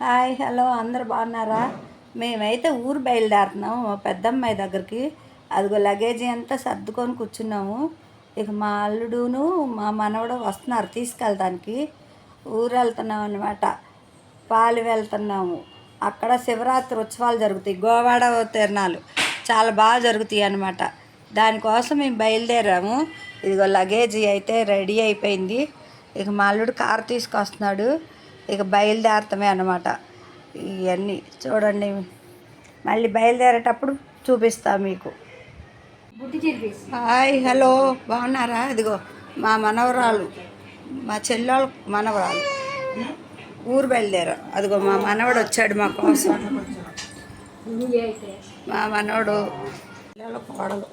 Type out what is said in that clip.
Hi hello అందరు బాగున్నారా? మేమైతే ఊరు బయలుదేరుతున్నాము మా పెద్దమ్మాయి దగ్గరికి. అదిగో లగేజీ అంతా సర్దుకొని కూర్చున్నాము. ఇక మా అల్లుడును మా మనవడు వస్తున్నారు తీసుకెళ్ళడానికి. ఊరు వెళ్తున్నాం అనమాట. పాలు వెళ్తున్నాము. అక్కడ శివరాత్రి ఉత్సవాలు జరుగుతాయి, గోవాడ తిరణాలు చాలా బాగా జరుగుతాయి అన్నమాట. దానికోసం మేము బయలుదేరాము. ఇదిగో లగేజీ అయితే రెడీ అయిపోయింది. ఇక మా అల్లుడు కారు తీసుకొస్తున్నాడు. ఇక బయలుదేరటమే అన్నమాట. ఇవన్నీ చూడండి, మళ్ళీ బయలుదేరేటప్పుడు చూపిస్తా మీకు. హాయ్ హలో బాగున్నారా? ఇదిగో మా మనవరాలు, మా చెల్లెళ్ళ మనవరాలు ఊరు బయలుదేరా. అదిగో మా మనవడు వచ్చాడు మా కోసం. మా మనవడు కోడలు